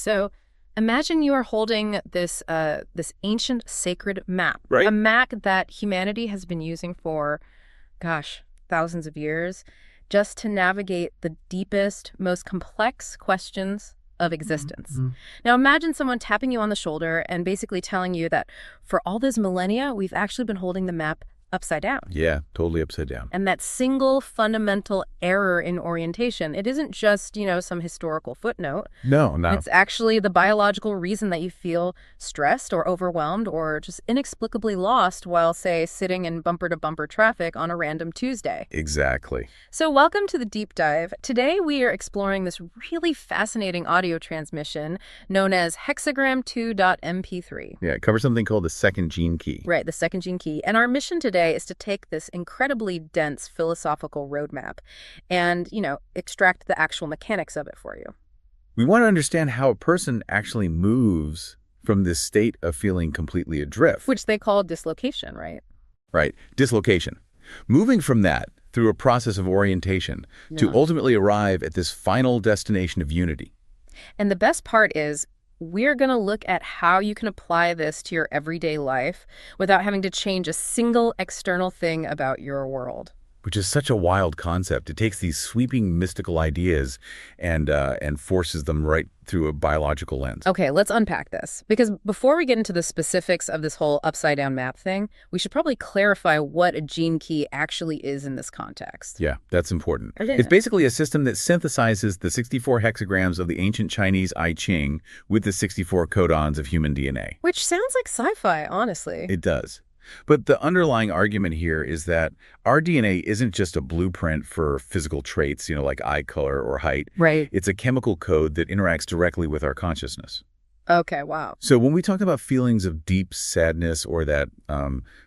So imagine you are holding this ancient sacred map, Right. a map that humanity has been using for, gosh, thousands of years, just to navigate the deepest, most complex questions of existence. Mm-hmm. Now imagine someone tapping you on the shoulder and basically telling you that for all those millennia, we've actually been holding the map upside down. Yeah, totally upside down. And that single fundamental error in orientation, it isn't just, some historical footnote. No. It's actually the biological reason that you feel stressed or overwhelmed or just inexplicably lost while, say, sitting in bumper-to-bumper traffic on a random Tuesday. Exactly. So welcome to the deep dive. Today we are exploring this really fascinating audio transmission known as Hexagram 2.mp3. Yeah, it covers something called the second gene key. Right, the second gene key. And our mission today is to take this incredibly dense philosophical roadmap and, extract the actual mechanics of it for you. We want to understand how a person actually moves from this state of feeling completely adrift. Which they call dislocation, right? Right. Dislocation. Moving from that through a process of orientation to ultimately arrive at this final destination of unity. And the best part is we're going to look at how you can apply this to your everyday life without having to change a single external thing about your world. Which is such a wild concept. It takes these sweeping mystical ideas and forces them right through a biological lens. Okay, let's unpack this. Because before we get into the specifics of this whole upside-down map thing, we should probably clarify what a gene key actually is in this context. Yeah, that's important. Okay. It's basically a system that synthesizes the 64 hexagrams of the ancient Chinese I Ching with the 64 codons of human DNA. Which sounds like sci-fi, honestly. It does. But the underlying argument here is that our DNA isn't just a blueprint for physical traits, like eye color or height. Right. It's a chemical code that interacts directly with our consciousness. Okay, wow. So when we talk about feelings of deep sadness or that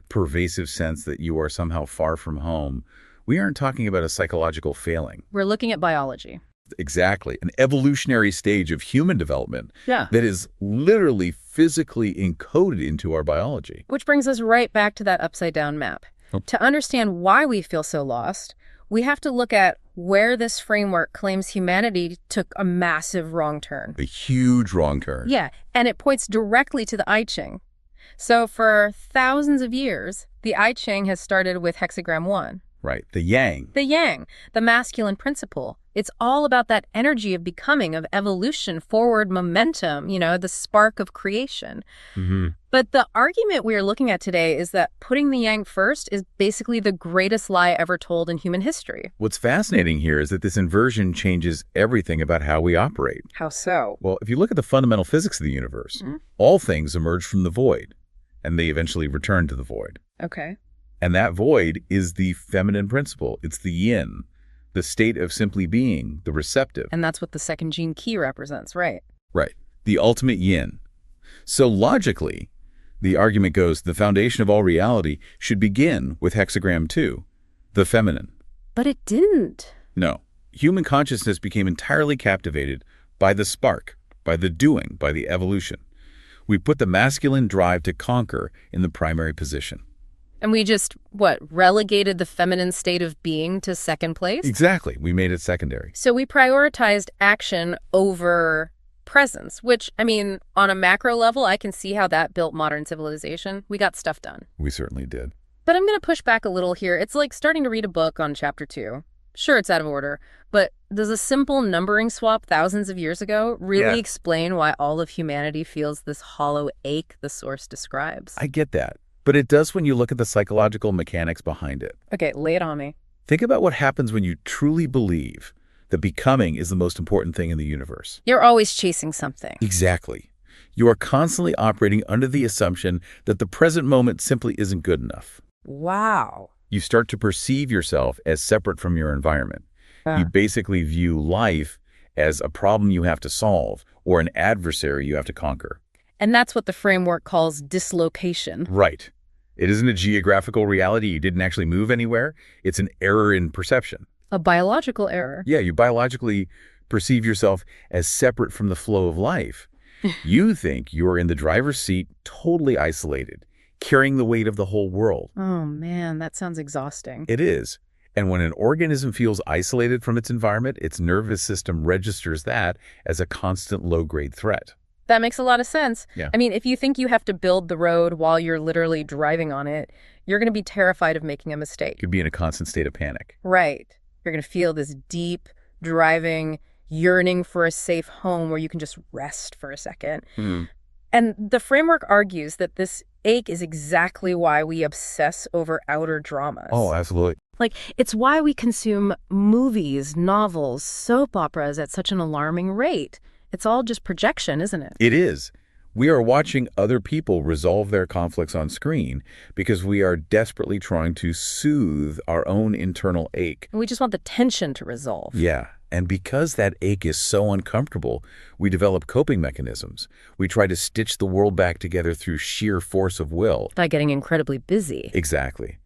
pervasive sense that you are somehow far from home, we aren't talking about a psychological failing. We're looking at biology. Exactly. An evolutionary stage of human development Yeah. that is literally physically encoded into our biology. Which brings us right back to that upside-down map. Oh. To understand why we feel so lost, we have to look at where this framework claims humanity took a massive wrong turn. A huge wrong turn. Yeah, and it points directly to the I Ching. So for thousands of years, the I Ching has started with hexagram 1. Right. The yang. The yang, the masculine principle. It's all about that energy of becoming, of evolution, forward momentum, the spark of creation. Mm-hmm. But the argument we are looking at today is that putting the yang first is basically the greatest lie ever told in human history. What's fascinating here is that this inversion changes everything about how we operate. How so? Well, if you look at the fundamental physics of the universe, all things emerge from the void, and they eventually return to the void. Okay. And that void is the feminine principle. It's the yin, the state of simply being, the receptive. And that's what the second gene key represents, right? Right. The ultimate yin. So logically, the argument goes the foundation of all reality should begin with hexagram 2, the feminine. But it didn't. No. Human consciousness became entirely captivated by the spark, by the doing, by the evolution. We put the masculine drive to conquer in the primary position. And we just, relegated the feminine state of being to second place? Exactly. We made it secondary. So we prioritized action over presence, which, on a macro level, I can see how that built modern civilization. We got stuff done. We certainly did. But I'm going to push back a little here. It's like starting to read a book on chapter 2. Sure, it's out of order, but does a simple numbering swap thousands of years ago really explain why all of humanity feels this hollow ache the source describes? I get that. But it does when you look at the psychological mechanics behind it. Okay, lay it on me. Think about what happens when you truly believe that becoming is the most important thing in the universe. You're always chasing something. Exactly. You are constantly operating under the assumption that the present moment simply isn't good enough. Wow. You start to perceive yourself as separate from your environment. You basically view life as a problem you have to solve or an adversary you have to conquer. And that's what the framework calls dislocation. Right. It isn't a geographical reality. You didn't actually move anywhere. It's an error in perception. A biological error. Yeah, you biologically perceive yourself as separate from the flow of life. You think you are in the driver's seat, totally isolated, carrying the weight of the whole world. Oh, man, that sounds exhausting. It is. And when an organism feels isolated from its environment, its nervous system registers that as a constant low-grade threat. That makes a lot of sense. Yeah. I mean, if you think you have to build the road while you're literally driving on it, you're going to be terrified of making a mistake. Could be in a constant state of panic. Right. You're going to feel this deep, driving, yearning for a safe home where you can just rest for a second. And the framework argues that this ache is exactly why we obsess over outer dramas. Oh, absolutely. Like, it's why we consume movies, novels, soap operas at such an alarming rate. It's all just projection, isn't it? It is. We are watching other people resolve their conflicts on screen because we are desperately trying to soothe our own internal ache. We just want the tension to resolve. Yeah. And because that ache is so uncomfortable, we develop coping mechanisms. We try to stitch the world back together through sheer force of will. By getting incredibly busy. Exactly.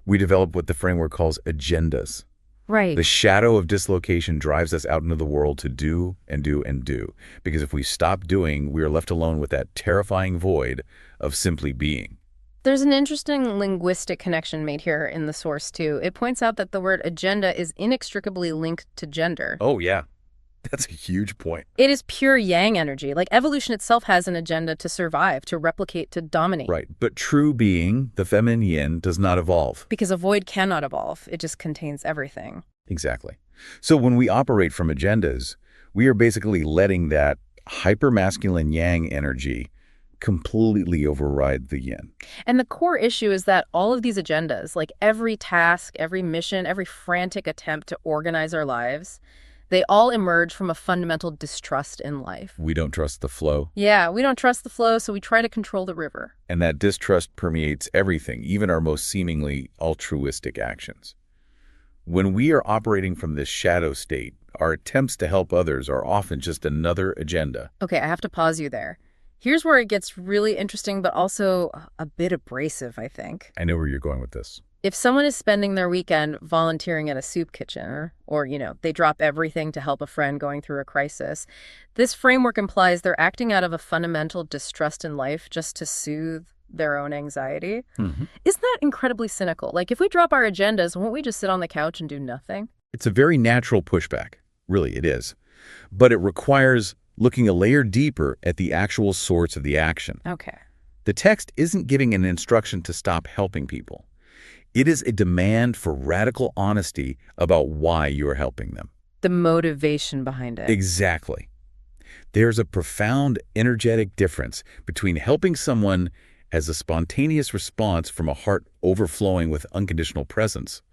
We develop what the framework calls agendas. Right. The shadow of dislocation drives us out into the world to do and do and do. Because if we stop doing, we are left alone with that terrifying void of simply being. There's an interesting linguistic connection made here in the source, too. It points out that the word agenda is inextricably linked to gender. Oh, yeah. That's a huge point. It is pure yang energy. Like, evolution itself has an agenda to survive, to replicate, to dominate. Right. But true being, the feminine yin, does not evolve. Because a void cannot evolve. It just contains everything. Exactly. So when we operate from agendas, we are basically letting that hypermasculine yang energy completely override the yin. And the core issue is that all of these agendas, like every task, every mission, every frantic attempt to organize our lives, they all emerge from a fundamental distrust in life. We don't trust the flow. Yeah, we don't trust the flow, so we try to control the river. And that distrust permeates everything, even our most seemingly altruistic actions. When we are operating from this shadow state, our attempts to help others are often just another agenda. Okay, I have to pause you there. Here's where it gets really interesting, but also a bit abrasive, I think. I know where you're going with this. If someone is spending their weekend volunteering at a soup kitchen, or, they drop everything to help a friend going through a crisis, this framework implies they're acting out of a fundamental distrust in life just to soothe their own anxiety. Isn't that incredibly cynical? Like, if we drop our agendas, won't we just sit on the couch and do nothing? It's a very natural pushback. Really, it is. But it requires looking a layer deeper at the actual source of the action. Okay. The text isn't giving an instruction to stop helping people. It is a demand for radical honesty about why you are helping them. The motivation behind it. Exactly. There's a profound energetic difference between helping someone as a spontaneous response from a heart overflowing with unconditional presence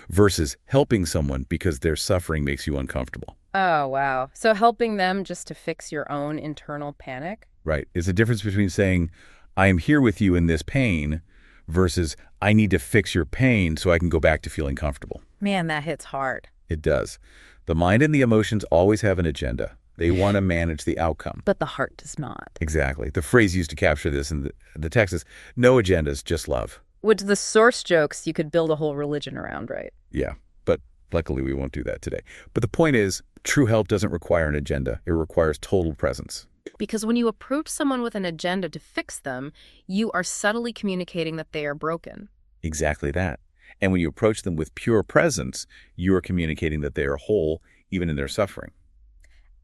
versus helping someone because their suffering makes you uncomfortable. Oh, wow. So helping them just to fix your own internal panic? Right. It's a difference between saying, I am here with you in this pain versus I need to fix your pain so I can go back to feeling comfortable. Man, that hits hard. It does. The mind and the emotions always have an agenda. They want to manage the outcome. But the heart does not. Exactly. The phrase used to capture this in the text is, no agendas, just love. Which the source jokes you could build a whole religion around, right? Yeah, but luckily we won't do that today. But the point is, true help doesn't require an agenda. It requires total presence. Because when you approach someone with an agenda to fix them, you are subtly communicating that they are broken. Exactly that. And when you approach them with pure presence, you are communicating that they are whole, even in their suffering.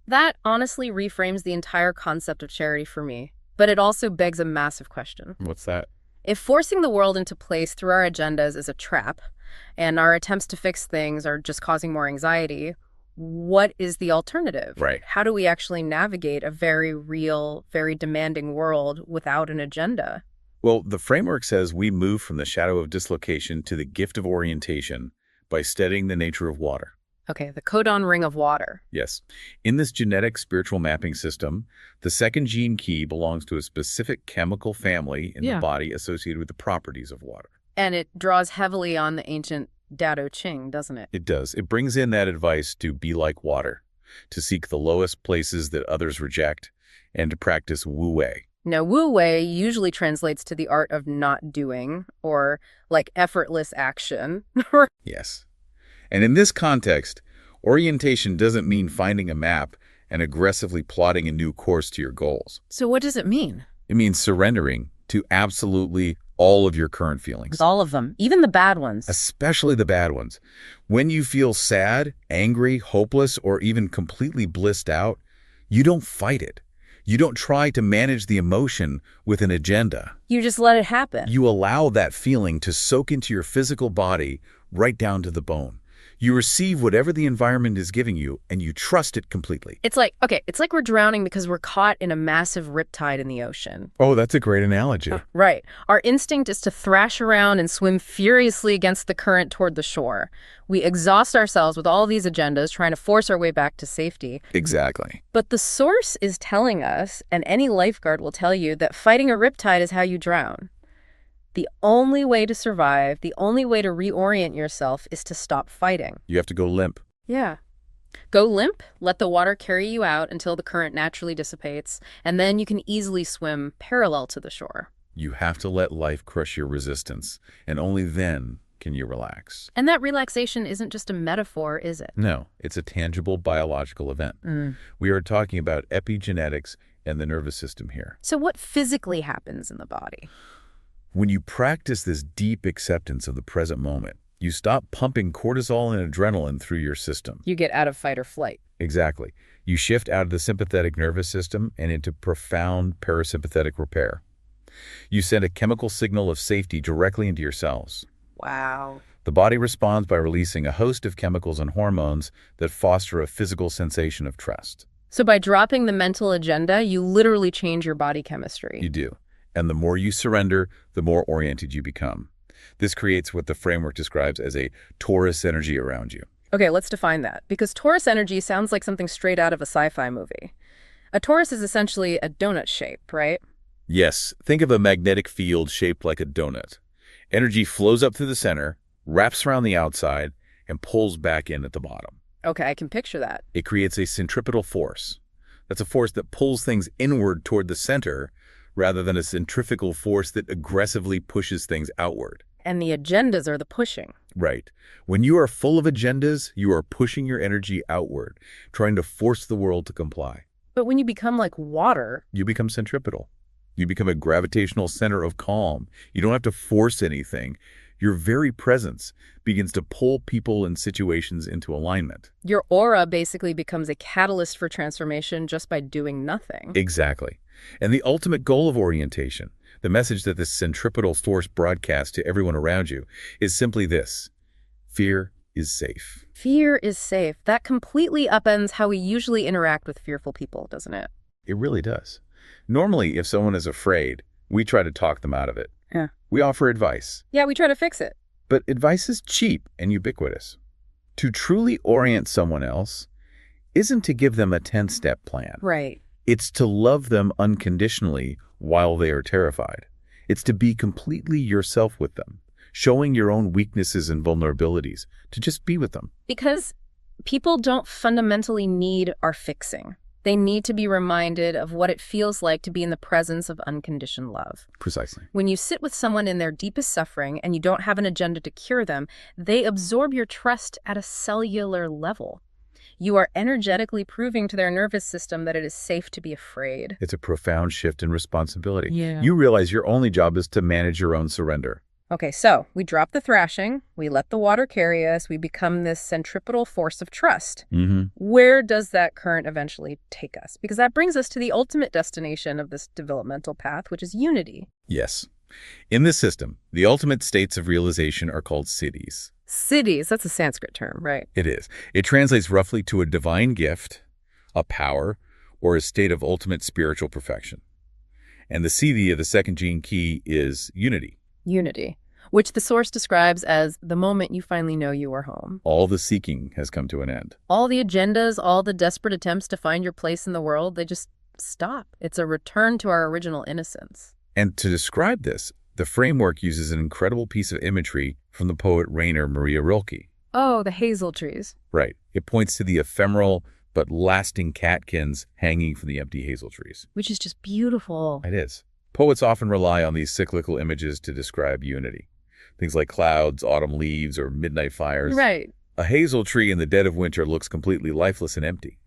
That honestly reframes the entire concept of charity for me. But it also begs a massive question. What's that? If forcing the world into place through our agendas is a trap, and our attempts to fix things are just causing more anxiety, what is the alternative? Right. How do we actually navigate a very real, very demanding world without an agenda? Well, the framework says we move from the shadow of dislocation to the gift of orientation by studying the nature of water. Okay, the codon ring of water. Yes. In this genetic spiritual mapping system, the second gene key belongs to a specific chemical family in the body associated with the properties of water. And it draws heavily on the ancient Dao Ching, doesn't it? It does. It brings in that advice to be like water, to seek the lowest places that others reject, and to practice Wu Wei. Now, Wu Wei usually translates to the art of not doing, or like effortless action. Yes. And in this context, orientation doesn't mean finding a map and aggressively plotting a new course to your goals. So what does it mean? It means surrendering to absolutely all of your current feelings. With all of them, even the bad ones. Especially the bad ones. When you feel sad, angry, hopeless, or even completely blissed out, you don't fight it. You don't try to manage the emotion with an agenda. You just let it happen. You allow that feeling to soak into your physical body right down to the bone. You receive whatever the environment is giving you, and you trust it completely. It's like we're drowning because we're caught in a massive riptide in the ocean. Oh, that's a great analogy. Right. Our instinct is to thrash around and swim furiously against the current toward the shore. We exhaust ourselves with all these agendas trying to force our way back to safety. Exactly. But the source is telling us, and any lifeguard will tell you, that fighting a riptide is how you drown. The only way to survive, the only way to reorient yourself is to stop fighting. You have to go limp. Yeah. Go limp, let the water carry you out until the current naturally dissipates, and then you can easily swim parallel to the shore. You have to let life crush your resistance, and only then can you relax. And that relaxation isn't just a metaphor, is it? No, it's a tangible biological event. We are talking about epigenetics and the nervous system here. So what physically happens in the body? When you practice this deep acceptance of the present moment, you stop pumping cortisol and adrenaline through your system. You get out of fight or flight. Exactly. You shift out of the sympathetic nervous system and into profound parasympathetic repair. You send a chemical signal of safety directly into your cells. Wow. The body responds by releasing a host of chemicals and hormones that foster a physical sensation of trust. So by dropping the mental agenda, you literally change your body chemistry. You do. And the more you surrender, the more oriented you become. This creates what the framework describes as a torus energy around you. Okay, let's define that, because torus energy sounds like something straight out of a sci-fi movie. A torus is essentially a donut shape, right? Yes, think of a magnetic field shaped like a donut. Energy flows up through the center, wraps around the outside, and pulls back in at the bottom. Okay, I can picture that. It creates a centripetal force. That's a force that pulls things inward toward the center, rather than a centrifugal force that aggressively pushes things outward. And the agendas are the pushing. Right. When you are full of agendas, you are pushing your energy outward, trying to force the world to comply. But when you become like water, you become centripetal. You become a gravitational center of calm. You don't have to force anything. Your very presence begins to pull people and situations into alignment. Your aura basically becomes a catalyst for transformation just by doing nothing. Exactly. And the ultimate goal of orientation, the message that this centripetal force broadcasts to everyone around you, is simply this: fear is safe. Fear is safe. That completely upends how we usually interact with fearful people, doesn't it? It really does. Normally, if someone is afraid, we try to talk them out of it. Yeah. We offer advice. Yeah, we try to fix it. But advice is cheap and ubiquitous. To truly orient someone else isn't to give them a 10-step plan. Right. It's to love them unconditionally while they are terrified. It's to be completely yourself with them, showing your own weaknesses and vulnerabilities, to just be with them. Because people don't fundamentally need our fixing. They need to be reminded of what it feels like to be in the presence of unconditioned love. Precisely. When you sit with someone in their deepest suffering and you don't have an agenda to cure them, they absorb your trust at a cellular level. You are energetically proving to their nervous system that it is safe to be afraid. It's a profound shift in responsibility. Yeah. You realize your only job is to manage your own surrender. Okay, so we drop the thrashing, we let the water carry us, we become this centripetal force of trust. Where does that current eventually take us? Because that brings us to the ultimate destination of this developmental path, which is unity. Yes. In this system, the ultimate states of realization are called siddhis. Siddhis, that's a Sanskrit term, right? It is. It translates roughly to a divine gift, a power, or a state of ultimate spiritual perfection. And the siddhi of the second gene key is unity. Unity, which the source describes as the moment you finally know you are home. All the seeking has come to an end. All the agendas, all the desperate attempts to find your place in the world, they just stop. It's a return to our original innocence. And to describe this, the framework uses an incredible piece of imagery from the poet Rainer Maria Rilke. Oh, the hazel trees. Right. It points to the ephemeral but lasting catkins hanging from the empty hazel trees. Which is just beautiful. It is. Poets often rely on these cyclical images to describe unity. Things like clouds, autumn leaves, or midnight fires. Right. A hazel tree in the dead of winter looks completely lifeless and empty.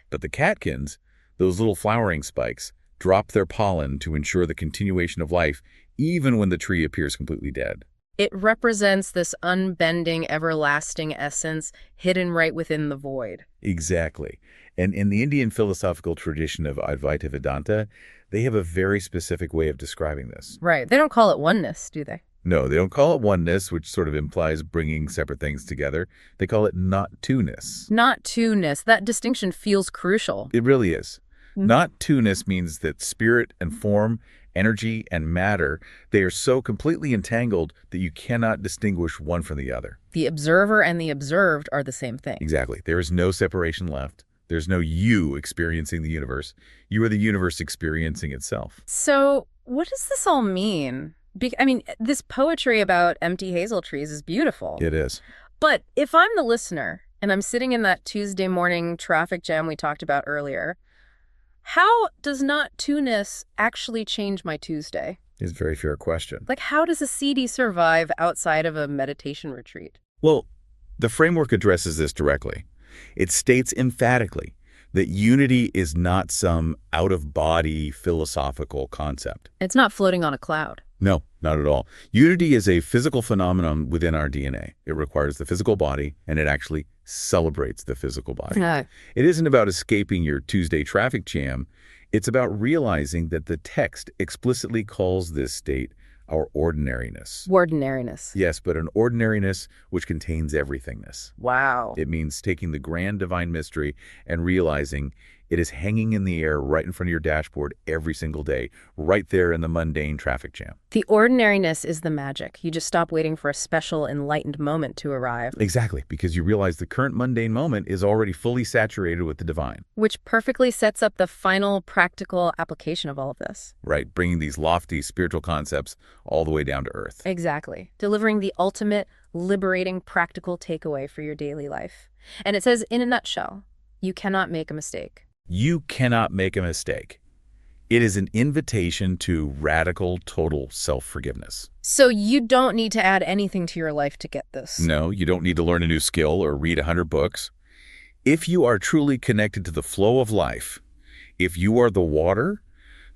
But the catkins, those little flowering spikes, drop their pollen to ensure the continuation of life, even when the tree appears completely dead. It represents this unbending, everlasting essence hidden right within the void. Exactly. And in the Indian philosophical tradition of Advaita Vedanta, they have a very specific way of describing this. Right. They don't call it oneness, do they? No, they don't call it oneness, which sort of implies bringing separate things together. They call it not two-ness. Not two-ness. That distinction feels crucial. It really is. Not two-ness means that spirit and form, energy and matter, they are so completely entangled that you cannot distinguish one from the other. The observer and the observed are the same thing. Exactly. There is no separation left. There's no you experiencing the universe. You are the universe experiencing itself. So what does this all mean? I mean, this poetry about empty hazel trees is beautiful. It is. But if I'm the listener and I'm sitting in that Tuesday morning traffic jam we talked about earlier, how does not two-ness actually change my Tuesday? It's a very fair question. Like, how does a CD survive outside of a meditation retreat? Well, the framework addresses this directly. It states emphatically that unity is not some out-of-body philosophical concept. It's not floating on a cloud. No, not at all. Unity is a physical phenomenon within our DNA. It requires the physical body, and it actually celebrates the physical body. It isn't about escaping your Tuesday traffic jam. It's about realizing that the text explicitly calls this state our ordinariness. Ordinariness. Yes, but an ordinariness which contains everythingness. Wow. It means taking the grand divine mystery and realizing it is hanging in the air right in front of your dashboard every single day, right there in the mundane traffic jam. The ordinariness is the magic. You just stop waiting for a special enlightened moment to arrive. Exactly, because you realize the current mundane moment is already fully saturated with the divine. Which perfectly sets up the final practical application of all of this. Right, bringing these lofty spiritual concepts all the way down to earth. Exactly. Delivering the ultimate, liberating, practical takeaway for your daily life. And it says, in a nutshell, you cannot make a mistake. You cannot make a mistake. It is an invitation to radical, total self-forgiveness. So you don't need to add anything to your life to get this. No, you don't need to learn a new skill or read 100 books. If you are truly connected to the flow of life, if you are the water,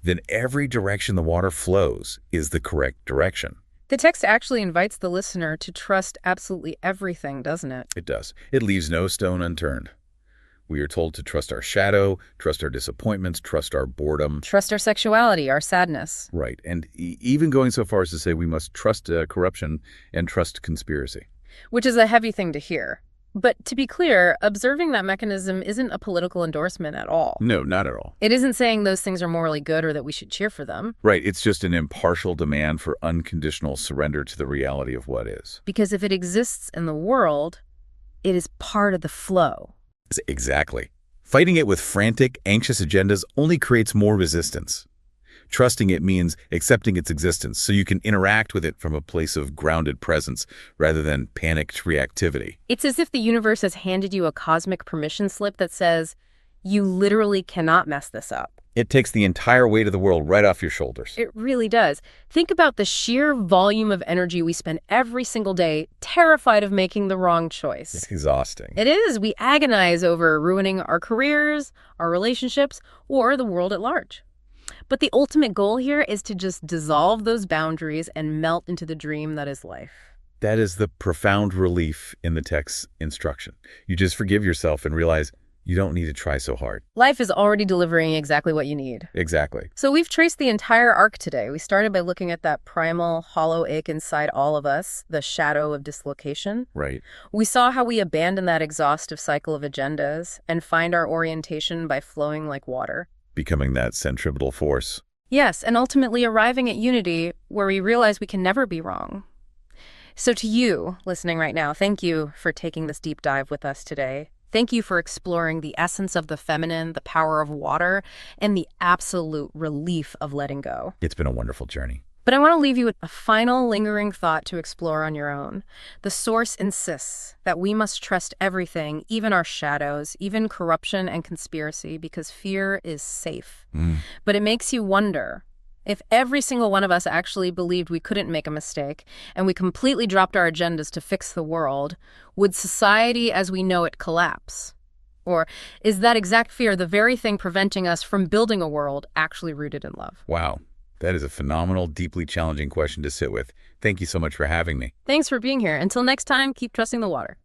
then every direction the water flows is the correct direction. The text actually invites the listener to trust absolutely everything, doesn't it? It does. It leaves no stone unturned. We are told to trust our shadow, trust our disappointments, trust our boredom. Trust our sexuality, our sadness. Right. And even going so far as to say we must trust corruption and trust conspiracy. Which is a heavy thing to hear. But to be clear, observing that mechanism isn't a political endorsement at all. No, not at all. It isn't saying those things are morally good or that we should cheer for them. Right. It's just an impartial demand for unconditional surrender to the reality of what is. Because if it exists in the world, it is part of the flow. Exactly. Fighting it with frantic, anxious agendas only creates more resistance. Trusting it means accepting its existence so you can interact with it from a place of grounded presence rather than panicked reactivity. It's as if the universe has handed you a cosmic permission slip that says, you literally cannot mess this up. It takes the entire weight of the world right off your shoulders. It really does. Think about the sheer volume of energy we spend every single day terrified of making the wrong choice. It's exhausting. It is. We agonize over ruining our careers, our relationships, or the world at large. But the ultimate goal here is to just dissolve those boundaries and melt into the dream that is life. That is the profound relief in the text's instruction. You just forgive yourself and realize you don't need to try so hard. Life is already delivering exactly what you need. Exactly. So we've traced the entire arc today. We started by looking at that primal, hollow ache inside all of us, the shadow of dislocation. Right. We saw how we abandon that exhaustive cycle of agendas and find our orientation by flowing like water. Becoming that centripetal force. Yes, and ultimately arriving at unity where we realize we can never be wrong. So to you, listening right now, thank you for taking this deep dive with us today. Thank you for exploring the essence of the feminine, the power of water, and the absolute relief of letting go. It's been a wonderful journey. But I want to leave you with a final lingering thought to explore on your own. The Source insists that we must trust everything, even our shadows, even corruption and conspiracy, because fear is safe. But it makes you wonder, if every single one of us actually believed we couldn't make a mistake and we completely dropped our agendas to fix the world, would society as we know it collapse? Or is that exact fear the very thing preventing us from building a world actually rooted in love? Wow, that is a phenomenal, deeply challenging question to sit with. Thank you so much for having me. Thanks for being here. Until next time, keep trusting the water.